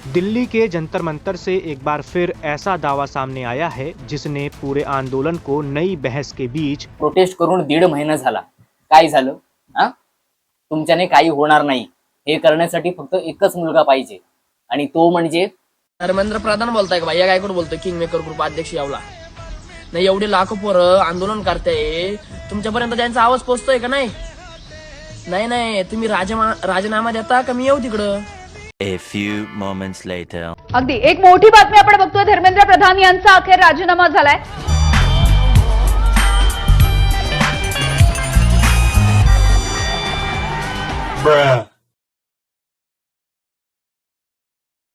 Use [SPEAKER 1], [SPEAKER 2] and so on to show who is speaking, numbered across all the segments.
[SPEAKER 1] दिल्ली के जंतर मंतर से एक बार फिर ऐसा दावा सामने आया है जिसने पूरे आंदोलन को नई बहस के बीच
[SPEAKER 2] प्रोटेस्ट करून 1.5 महिना झाला. काय झालं? तुमच्याने काही होणार नाही हे करण्यासाठी फक्त एकच मुलगा पाहिजे आणि तो म्हणजे
[SPEAKER 3] धर्मेंद्र प्रधान बोलताय का भैया गायकवाड बोलतोय किंग मेकर ग्रुप अध्यक्ष यावला. नाही एवढे लाखो पोरं आंदोलन करताय तुमच्यापर्यंत त्यांचा आवाज पोहोचतोय का नाही? नाही तुम्ही राजीनामा देता का मी येऊ तिकडं?
[SPEAKER 4] A few moments later.
[SPEAKER 5] अगदी एक मोठी बातमी आपण बघतोय. धर्मेंद्र प्रधान यांचा अखेर राजीनामा झालाय.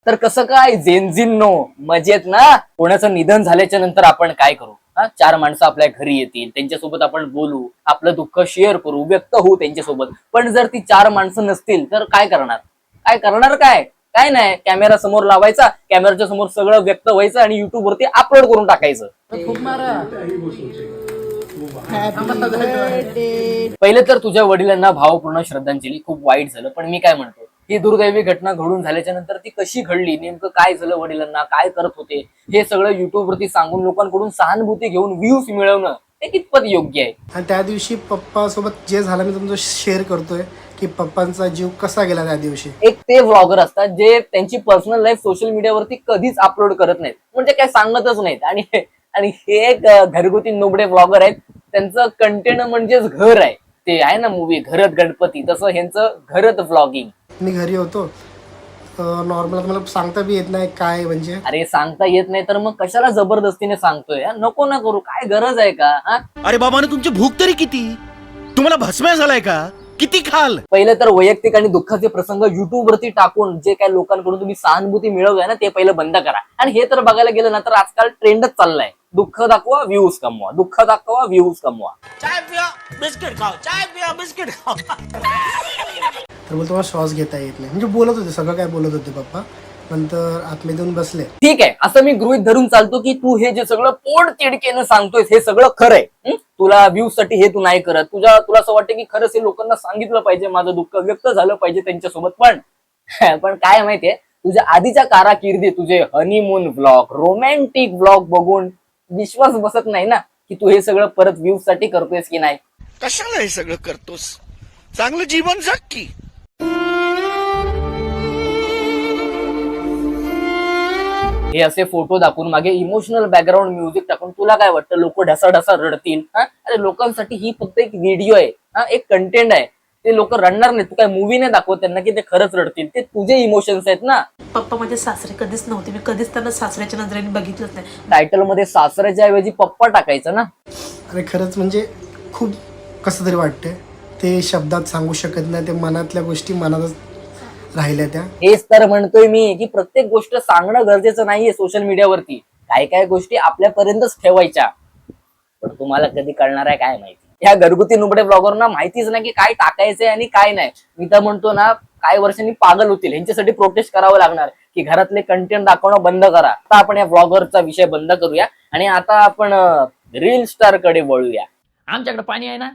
[SPEAKER 2] तर कसं काय जेनझिनो मजेत ना? कोणाचं निधन झाल्याच्या नंतर आपण काय करू? 4 माणसं आपल्या घरी येतील, त्यांच्यासोबत आपण बोलू, आपलं दुःख शेअर करू, व्यक्त होऊ त्यांच्यासोबत. पण जर ती 4 माणसं नसतील तर काय करणार? काय नाही, कॅमेरा समोर लावायचा, कॅमेराच्या समोर सगळं व्यक्त व्हायचं आणि युट्यूब वरती अपलोड करून टाकायचं. पहिले तर तुझ्या वडिलांना भावपूर्ण श्रद्धांजली. खूप वाईट झालं, पण मी काय म्हणतो, ही दुर्दैवी घटना घडून झाल्याच्या नंतर ती कशी घडली, नेमकं काय झालं, वडिलांना काय करत होते, हे सगळं युट्यूब वरती सांगून लोकांकडून सहानुभूती घेऊन व्ह्यूज मिळवणं हे कितपत योग्य आहे?
[SPEAKER 6] आणि त्या दिवशी पप्पा सोबत जे झालं मी तुमचं शेअर करतोय की पप्पांचा जीव कसा गेला त्या दिवशी.
[SPEAKER 2] एक ते व्लॉगर असतात जे त्यांची पर्सनल लाईफ सोशल मीडियावरती कधीच अपलोड करत नाहीत, म्हणजे काय सांगतच नाहीत. आणि हे एक घरगुती नोबडे व्लॉगर आहेत. त्यांचं कंटेंट म्हणजेच घर आहे. ते आहे ना मूवी घरत गणपती, तसं ह्यांचं घरत व्लॉगिंग.
[SPEAKER 6] मी घरी होतो नॉर्मल, मला सांगता बी येत नाही काय म्हणजे.
[SPEAKER 2] अरे सांगता येत नाही तर मग कशाला जबरदस्तीने सांगतोय? नको ना करू, काय गरज आहे का?
[SPEAKER 7] अरे बाबाने तुमची भूक तरी किती? तुम्हाला भस्म्या झालाय का? किती खाल?
[SPEAKER 2] पहिले तर वैयक्तिक आणि दुःखाचे प्रसंग युट्यूब वरती टाकून जे काही लोकांकडून तुम्ही सहानुभूती मिळवताय ना ते पहिलं बंद करा. आणि हे तर बघायला गेलं ना तर आजकाल ट्रेंडच चाललाय, दुःख दाखवा व्ह्यूज कमवा, दुःख दाखवा व्ह्यूज कमवा.
[SPEAKER 7] चाय पिया बिस्किट खाओ, चाय पिया बिस्किट खाओ.
[SPEAKER 6] तर बोलतो मला श्वास घेता येत नाही, म्हणजे बोलत होते सगळं काय बोलत होते पप्पा. नंतर आतमध्ये येऊन बसले.
[SPEAKER 2] ठीक आहे, असं मी गृहीत धरून चालतो की तू हे जे सगळं पोट तिडकेनं सांगतोय हे सगळं खरंय. तुला व्ह्यूज साठी हे तू नाही करत. तुला असं वाटतं की खरंच हे लोकांना सांगितलं पाहिजे, माझं दुःख व्यक्त झालं पाहिजे त्यांच्यासोबत. पण काय माहितीये, तुझ्या आधीच्या कारकिर्दीत तुझे हनीमून व्लॉग, रोमॅन्टिक व्लॉग बघून विश्वास बसत नाही ना की तू हे सगळं परत व्ह्यूज साठी करतोयस की नाही.
[SPEAKER 7] कशाला हे सगळं करतोस? चांगलं जीवन जग की.
[SPEAKER 2] हे असे फोटो दाखवून मागे इमोशनल बॅकग्राऊंड म्युझिक टाकून तुला काय वाटतं लोक ढसा रडतील? अरे लोकांसाठी ही फक्त एक व्हिडिओ आहे, एक कंटेंट आहे. ते लोक रडणार नाही. तू काय मूवी नाही दाखवत त्यांना की ते खरंच रडतील. ते तुझे इमोशन्स आहेत ना.
[SPEAKER 8] पप्पा माझे सासरे कधीच नव्हते, मी कधीच त्यांना सासऱ्याच्या नजरेने बघितलंच नाही.
[SPEAKER 2] टायटल मध्ये सासऱ्याच्या ऐवजी पप्पा टाकायचं ना.
[SPEAKER 6] अरे खरंच म्हणजे खूप कसं तरी वाटतंय. ते शब्दात सांगू शकत नाही, ते मनातल्या गोष्टी मनातच राहिल्या त्या.
[SPEAKER 2] हेच तर म्हणतोय मी की प्रत्येक गोष्ट सांगणं गरजेचं नाहीये सोशल मीडियावरती. काय गोष्टी आपल्यापर्यंतच ठेवायच्या. पण तुम्हाला कधी कळणार आहे काय माहिती. ह्या घरगुती नुबडे ब्लॉगरना माहितीच नाही की काय टाकायचंय आणि काय नाही. मी तर म्हणतो ना, काही वर्षांनी पागल होतील. ह्यांच्यासाठी प्रोटेस्ट करावं लागणार की घरातले कंटेंट दाखवणं बंद करा. आता आपण या ब्लॉगरचा विषय बंद करूया आणि आता आपण रील स्टार कडे वळूया.
[SPEAKER 3] आमच्याकडे पाणी आहे ना,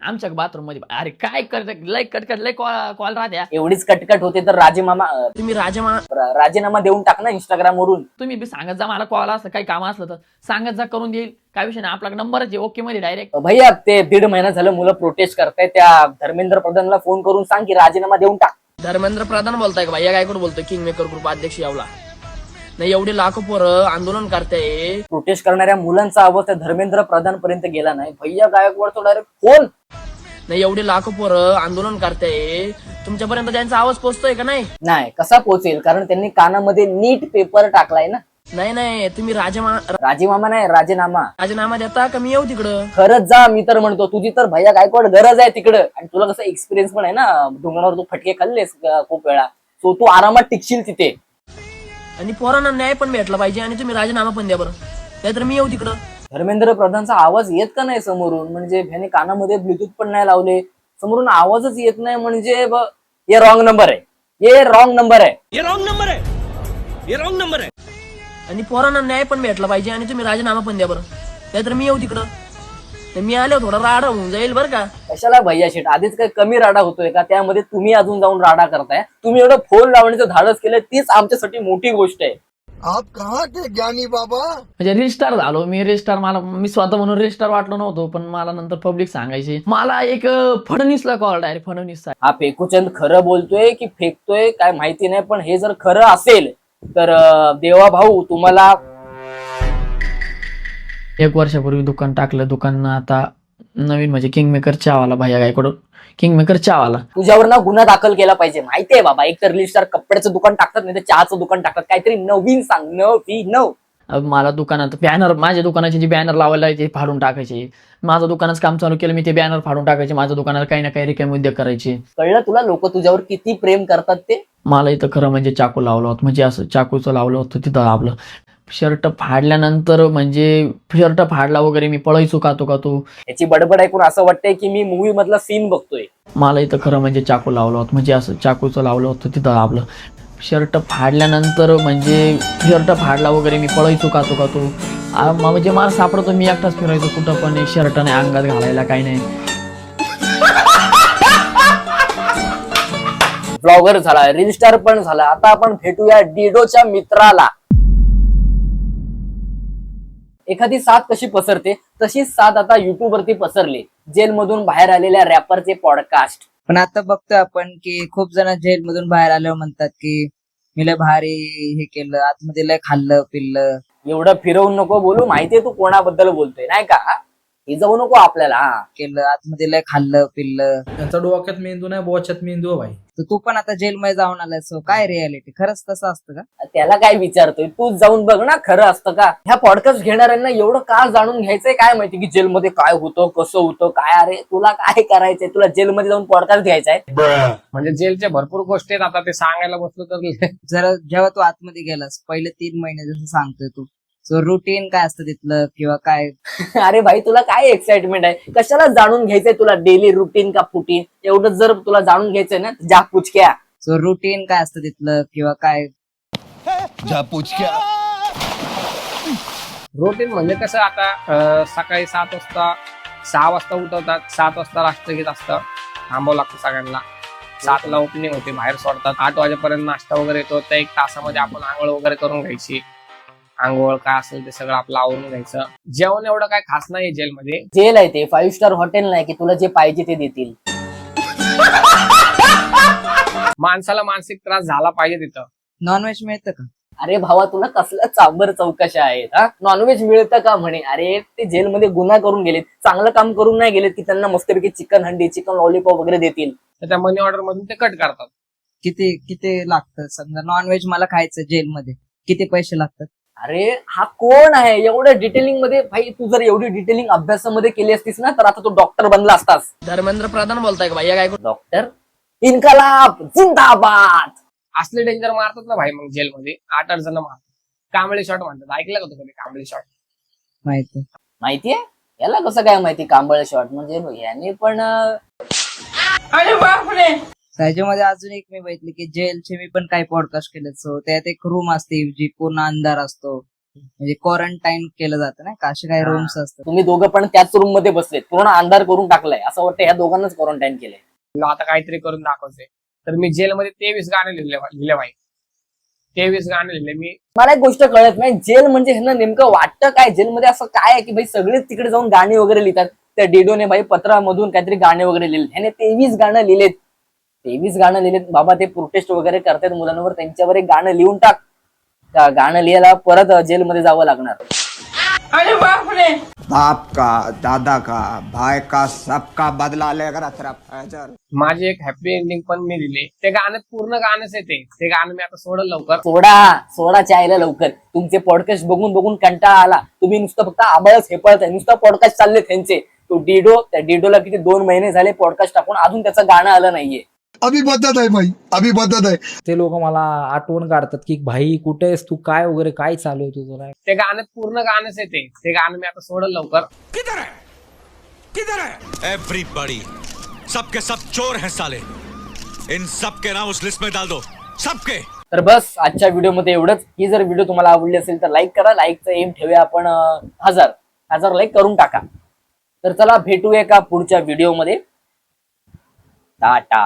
[SPEAKER 3] आमच्या बाथरूम मध्ये. अरे काय करत लय कटकट लय कॉल राहत्या.
[SPEAKER 2] एवढीच कटकट होते तर
[SPEAKER 3] तुम्ही
[SPEAKER 2] राजीनामा देऊन टाक ना इंस्टाग्राम वरून.
[SPEAKER 3] तुम्ही बी सांगत जा, मला कॉल असलं काही काम असलं तर सांगत जा, करून देईल. काय विषय नाही, आपला नंबरच आहे ओके मध्ये डायरेक्ट.
[SPEAKER 2] भैया ते 1.5 महिना झालं मुलं प्रोटेस्ट करताय, त्या धर्मेंद्र प्रधानला फोन करून सांग की राजीनामा देऊन टाक.
[SPEAKER 3] धर्मेंद्र प्रधान बोलताय का भैया गायकवाड बोलतोय किंग मेकर ग्रुप अध्यक्ष यावला. नाही एवढे लाखो पोरं आंदोलन करताय.
[SPEAKER 2] प्रोटेस्ट करणाऱ्या मुलांचा आवाज त्या धर्मेंद्र प्रधान पर्यंत गेला नाही. भैया गायकवाडचा डायरेक्ट फोन.
[SPEAKER 3] नाही एवढे लाखो पोरं आंदोलन करताय तुमच्यापर्यंत त्यांचा आवाज पोहोचतोय का नाही?
[SPEAKER 2] नाही, कसा पोहोचेल? कारण त्यांनी कानामध्ये नीट पेपर टाकलाय ना.
[SPEAKER 3] नाही तुम्ही
[SPEAKER 2] राजीनामा नाही,
[SPEAKER 3] राजीनामा देता का मी येऊ तिकडं?
[SPEAKER 2] खरंच जा. मी तर म्हणतो तुझी तर भैया गायकवाड गरज आहे तिकडं. आणि तुला कसं एक्सपिरियन्स पण आहे ना, डोंगरावर तू फटके खाल्लेस खूप वेळा. सो तू आरामात टिकशील तिथे.
[SPEAKER 3] आणि पोरांना न्याय पण भेटला पाहिजे आणि तुम्ही राजीनामा पण द्या बरं, नाहीतर मी येऊ तिकडं.
[SPEAKER 2] धर्मेंद्र प्रधानचा आवाज येत का नाही समोरून? म्हणजे ह्याने कानामध्ये ब्लूटूथ पण नाही लावले, समोरून आवाजच येत नाही. म्हणजे हे रॉंग नंबर आहे.
[SPEAKER 3] आणि पोरांना न्याय पण भेटला पाहिजे आणि तुम्ही राजीनामा पण द्या बरं, नाहीतर मी येऊ तिकडं. मी आलो थोडा राडा होऊन जाईल बरं का.
[SPEAKER 2] कशाला भैया शेट, आधीच काही कमी राडा होतोय का? त्यामध्ये तुम्ही अजून जाऊन राडा करताय. तुम्ही एवढं फोन लावण्याचं धाडस केलं, तीच आमच्यासाठी मोठी गोष्ट आहे.
[SPEAKER 6] आप कहाँ के ज्ञानी बाबा?
[SPEAKER 3] म्हणजे रिस्टार झालो मी. रिस्टार मी स्वतः म्हणून रिस्टार वाटलो नव्हतो, पण मला नंतर पब्लिक सांगायची. मला एक फडणवीसला कॉल डायरेक्ट फडणवीस
[SPEAKER 2] हा फेकूचंद खरं बोलतोय की फेकतोय काय माहिती नाही, पण हे जर खरं असेल तर देवा भाऊ तुम्हाला
[SPEAKER 3] 1 वर्षापूर्वी दुकान टाकलं. दुकान आता नवीन म्हणजे किंगमेकर चहावाला भैया गायकडून किंगमेकर चहावाला.
[SPEAKER 2] तुझ्यावर ना गुन्हा दाखल केला पाहिजे. माहितीये बाबा, एक तर रिस्टार कपड्याचं दुकान टाकतात, नाही तर चहाचं दुकान टाकतात. काहीतरी नवीन सांग, नव.
[SPEAKER 3] मला दुकानात बॅनर, माझ्या दुकानाचे जे बॅनर लावायला ते फाडून टाकायचे. माझं दुकानाचं काम चालू केलं मी, ते बॅनर फाडून टाकायचे. माझ्या दुकानाला काही ना काही रिकामे उद्योग करायचे.
[SPEAKER 2] कळलं तुला लोक तुझ्यावर किती प्रेम करतात ते?
[SPEAKER 3] मला इथं खरं म्हणजे चाकू लावलं होतं, म्हणजे असं चाकूचं लावलं होतं तिथं आपलं. शर्ट फाडल्यानंतर म्हणजे शर्ट फाडला वगैरे मी पळायचो का तो.
[SPEAKER 2] याची बडबड ऐकून असं वाटतंय की मी मूवी मधला सीन बघतोय.
[SPEAKER 3] मला इथं खरं म्हणजे चाकू लावलं होतं, म्हणजे असं चाकूचं लावलं होतं तिथं आपलं. शर्ट फाडल्यानंतर म्हणजे शर्ट फाडला वगैरे मी पळायचो का तो. म्हणजे मला सापडतो मी एकटाच फिरायचो कुठं पण, शर्ट नाही अंगात घालायला काही नाही.
[SPEAKER 2] ब्लॉगर झाला, रील स्टार पण झाला. आता आपण भेटूया डिडोच्या मित्राला. एखादी साथ कशी पसरते तशीच साथ आता युट्यूब वरती पसरली. जेलमधून बाहेर आलेल्या रॅपरचे पॉडकास्ट.
[SPEAKER 9] पण आता बघतोय आपण की खूप जण जेलमधून बाहेर आल्यावर म्हणतात की मी लय भारी हे केलं, आतमध्ये लय खाल्लं पिल्लं.
[SPEAKER 2] एवढं फिरवून नको बोलू, माहितीये तू कोणाबद्दल बोलतोय नाही का? हे जाऊ नको आपल्याला.
[SPEAKER 9] केलं आतमध्ये लय खाल्लं पिल्लं.
[SPEAKER 10] त्यांचा डोक्यात मेंदू नाही, बोच्यात मेंदू आहे भाई.
[SPEAKER 9] तर तू पण आता जेलमध्ये जाऊन आलाय, सो काय रियालिटी? खरंच तसं असतं का?
[SPEAKER 2] त्याला काय विचारतोय? तूच जाऊन बघ ना, खरं असतं का? ह्या पॉडकास्ट घेणाऱ्यांना एवढं का जाणून घ्यायचंय काय माहिती की जेलमध्ये काय होतं, कसं होतं काय? अरे तुला काय करायचंय? तुला जेलमध्ये जाऊन पॉडकास्ट घ्यायचाय?
[SPEAKER 10] म्हणजे जेलच्या भरपूर गोष्टी आहेत. आता ते सांगायला बसलो तर
[SPEAKER 9] जरा जेव्हा तू आतमध्ये गेलास पहिले 3 महिने जसं सांगतोय तू, सो रुटीन काय असतं तिथलं किंवा काय?
[SPEAKER 2] अरे भाई तुला काय एक्साइटमेंट आहे? कशाला जाणून घ्यायचंय तुला डेली रुटीन का फुटीन? एवढं जर तुला जाणून घ्यायचंय ना, जा पुचक्या.
[SPEAKER 9] सो रुटीन काय असतं तिथलं किंवा काय?
[SPEAKER 10] रुटीन म्हणजे कसं, आता सकाळी 7 वाजता 6 वाजता उठवतात, 7 वाजता राष्ट्रगीत असतं, थांबावं लागतं सगळ्यांना. 7 ला ओपनिंग होते, बाहेर सोडतात. 8 वाजेपर्यंत नाश्ता वगैरे येतो. त्या 1 तासामध्ये आपण आंघोळ वगैरे करून घ्यायची. आंघोळ काय असेल ते सगळं आपलं आवरून घ्यायचं. जेवण एवढं काय खास नाही जेलमध्ये.
[SPEAKER 2] जेल आहे ते, 5 स्टार हॉटेल नाही की तुला जे पाहिजे ते देतील.
[SPEAKER 10] माणसाला मानसिक त्रास झाला पाहिजे तिथं.
[SPEAKER 9] नॉनव्हेज मिळतं का?
[SPEAKER 2] अरे भावा तुला कसल्या चांबर चौकशा आहेत? हा, नॉनव्हेज मिळतं का म्हणे? अरे ते जेलमध्ये गुन्हा करून गेलेत, चांगलं काम करून नाही गेलेत की त्यांना मस्तपैकी चिकन हंडी, चिकन लॉलीपॉप वगैरे देतील.
[SPEAKER 10] तर त्या मनी ऑर्डर मधून ते कट करतात.
[SPEAKER 9] किती लागतं? समजा नॉनव्हेज मला खायचं जेलमध्ये, किती पैसे लागतात?
[SPEAKER 2] अरे हा कोण आहे एवढं डिटेलिंग मध्ये? भाई तू जर एवढी डिटेलिंग अभ्यासामध्ये केली असतीस ना, तर आता तू डॉक्टर बनला असतास.
[SPEAKER 3] धर्मेंद्र प्रधान बोलताय का भैया गायकडून?
[SPEAKER 2] डॉक्टर इन्कलाब जिंदाबाद.
[SPEAKER 10] असले डेंजर मारतात ना भाई मग जेलमध्ये. 8-8 जण मारतात. कांबळे शॉट म्हणतात, ऐकलं का तुम्ही कांबळे शॉट?
[SPEAKER 9] माहिती
[SPEAKER 2] माहितीये? याला कसं काय माहिती कांबळ शॉट म्हणजे? याने पण
[SPEAKER 9] त्याच्यामध्ये अजून एक मी बघितलं की जेलचे मी पण काही पॉडकास्ट केले. सो त्यात एक रूम असते जी पूर्ण अंधार असतो, म्हणजे क्वारंटाईन केलं जातं ना का, असे काही रूम्स असतात.
[SPEAKER 2] तुम्ही दोघं पण त्याच रूम मध्ये बसलेत, पूर्ण अंधार करून टाकलाय. असं वाटतं ह्या दोघांनाच क्वारंटाईन केलंय.
[SPEAKER 10] तुला आता काहीतरी करून दाखवते. तर मी जेलमध्ये 23 गाणे लिहिले भाई. 23 गाणे लिहिले मी.
[SPEAKER 2] मला एक गोष्ट कळत नाही, जेल म्हणजे ह्यांना नेमकं वाटतं काय? जेलमध्ये असं काय आहे की भाई सगळेच तिकडे जाऊन गाणी वगैरे लिहितात? त्या डिडोने भाई पत्रामधून काहीतरी गाणे वगैरे लिहिले. ह्याने 23 गाणं लिहिलेत. 23 गाणं लिहिलेत बाबा. ते प्रोटेस्ट वगैरे करतात मुलांवर, त्यांच्यावर एक गाणं लिहून टाक. त्या गाणं लिहायला परत जेलमध्ये जावं लागणार.
[SPEAKER 11] बाप का, दादा का, भाई का, सबका बदला लेकर अथरा.
[SPEAKER 10] माझी एक हॅपी एंडिंग पण मी दिली. ते गाणं पूर्ण गाणंच येते. ते गाणं मी आता सोडलं लवकर.
[SPEAKER 2] सोडा चायला लवकर. तुमचे पॉडकास्ट बघून बघून कंटाळा आला. तुम्ही नुसतं फक्त आबाळच हेपळताय, नुसतं पॉडकास्ट चालले त्यांचे. तो डिडो, त्या डिडोला किती 2 महिने झाले पॉडकास्ट टाकून, अजून त्याचं गाणं आलं नाहीये.
[SPEAKER 6] अभी बदत आहे भाई, अभी बदत आहे.
[SPEAKER 12] ते लोक मला आठवण काढतात की भाई कुठे आहेस तू, काय वगैरे काय चालू आहे तुझं?
[SPEAKER 10] ते गाणं पूर्ण गाणंच येते. ते गाणं मी आता सोडलं लवकर.
[SPEAKER 7] किधर है एवरीबॉडी? सबके सब चोर हैं साले. इन सबके नाम उस लिस्ट में डाल दो, सबके.
[SPEAKER 2] तर बस आजच्या व्हिडिओमध्ये एवढंच. ही जर व्हिडिओ तुम्हाला आवडली असेल तर लाईक करा. लाईकचं एम ठेवूया आपण 1000 लाईक करून टाका. तर चला भेटूया एका पुढच्या व्हिडिओमध्ये. टाटा.